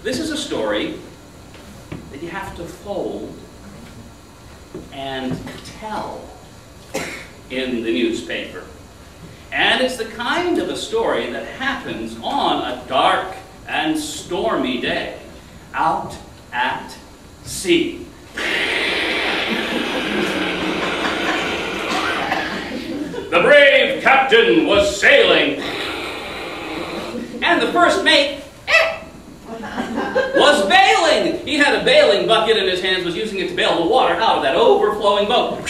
This is a story that you have to fold and tell in the newspaper. And it's the kind of a story that happens on a dark and stormy day out at sea. The brave captain was sailing, and the first mate was bailing. He had a bailing bucket in his hands, was using it to bail the water out of that overflowing boat.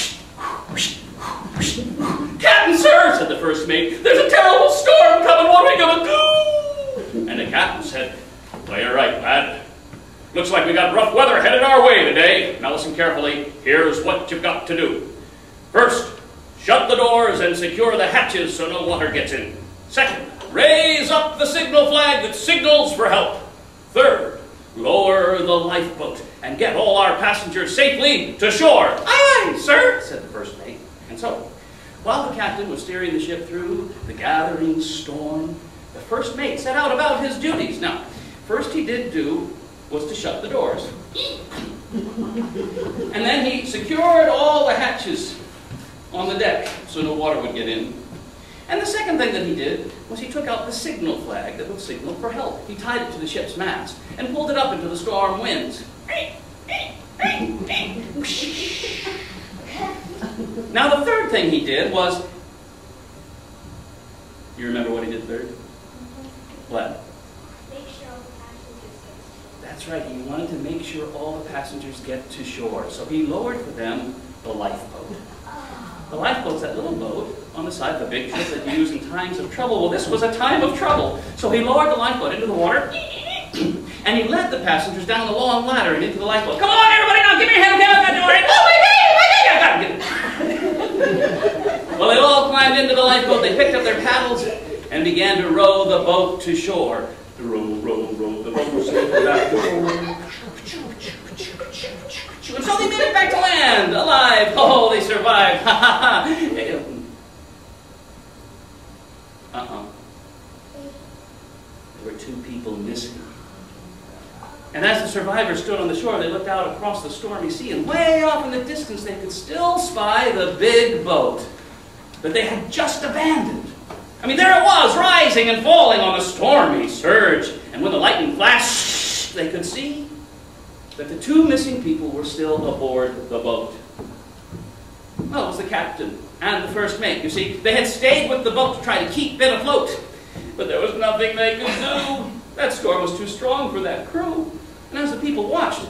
"Captain, sir," said the first mate, "there's a terrible storm coming. What are we going to do?" And the captain said, "Well, you're right, lad. Looks like we got rough weather headed our way today. Now listen carefully. Here's what you've got to do. First, shut the doors and secure the hatches so no water gets in. Second, raise up the signal flag that signals for help. Third, lower the lifeboat and get all our passengers safely to shore." "Aye, aye, sir," said the first mate. And so, while the captain was steering the ship through the gathering storm, the first mate set out about his duties. Now, first he did do was to shut the doors. And then he secured all the hatches on the deck so no water would get in. And the second thing that he did was he took out the signal flag that would signal for help. He tied it to the ship's mast and pulled it up into the storm winds. Now the third thing he did was, you remember what he did third? What? Make sure all the passengers get to shore. That's right, he wanted to make sure all the passengers get to shore. So he lowered for them the lifeboat. The lifeboat's that little boat on the side of the big ship that you use in times of trouble. Well, this was a time of trouble. So he lowered the lifeboat into the water, and he led the passengers down the long ladder and into the lifeboat. "Come on, everybody, now give me a hand, okay? I've got to do it. Oh, I got to get it." Well, they all climbed into the lifeboat. They picked up their paddles and began to row the boat to shore. Row, row, row, the boat sailed back to shore. And so they made it back to land, alive. Oh, they survived. There were 2 people missing. And as the survivors stood on the shore, they looked out across the stormy sea, and way off in the distance they could still spy the big boat that they had just abandoned. I mean, there it was, rising and falling on the stormy surge. And when the lightning flashed, they could see that the 2 missing people were still aboard the boat. Well, it was the captain and the first mate. You see, they had stayed with the boat to try to keep it afloat. But there was nothing they could do. That storm was too strong for that crew. And as the people watched,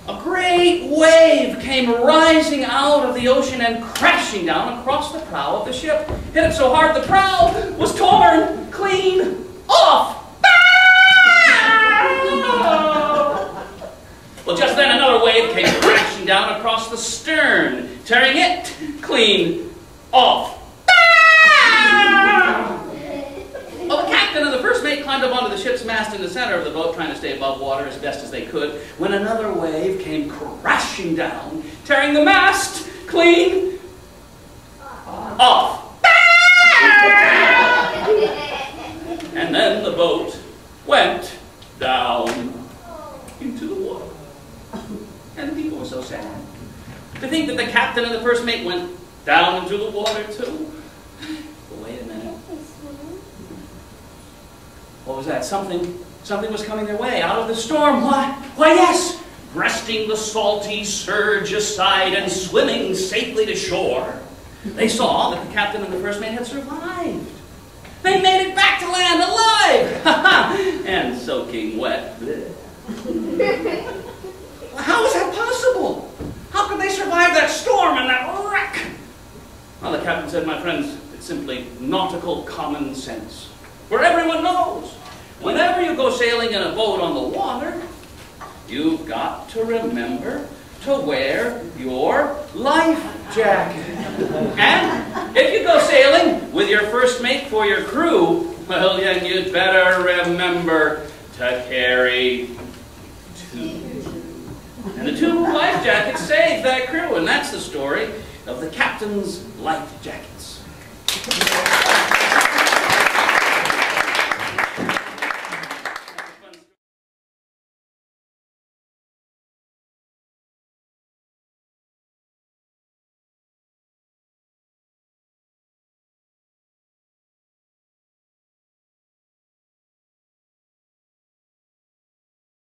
a great wave came rising out of the ocean and crashing down across the prow of the ship. Hit it so hard the prow was torn clean off. Well, just then another wave came crashing down across the stern, tearing it clean off. Well, the captain and the first mate climbed up onto the ship's mast in the center of the boat, trying to stay above water as best as they could, when another wave came crashing down, tearing the mast clean off. And then the boat went down into the water. And the people were so sad to think that the captain and the first mate went down into the water too. But wait a minute. What was that? Something was coming their way out of the storm. Why yes! Breasting the salty surge aside and swimming safely to shore, they saw that the captain and the first mate had survived. They made it back to land alive! And soaking wet. How is that possible? How could they survive that storm and that wreck? Well, the captain said, "My friends, it's simply nautical common sense. For everyone knows, whenever you go sailing in a boat on the water, you've got to remember to wear your life jacket. And if you go sailing with your first mate for your crew, well, then you'd better remember to carry 2. And the 2 life jackets saved that crew, and that's the story of the captain's life jackets.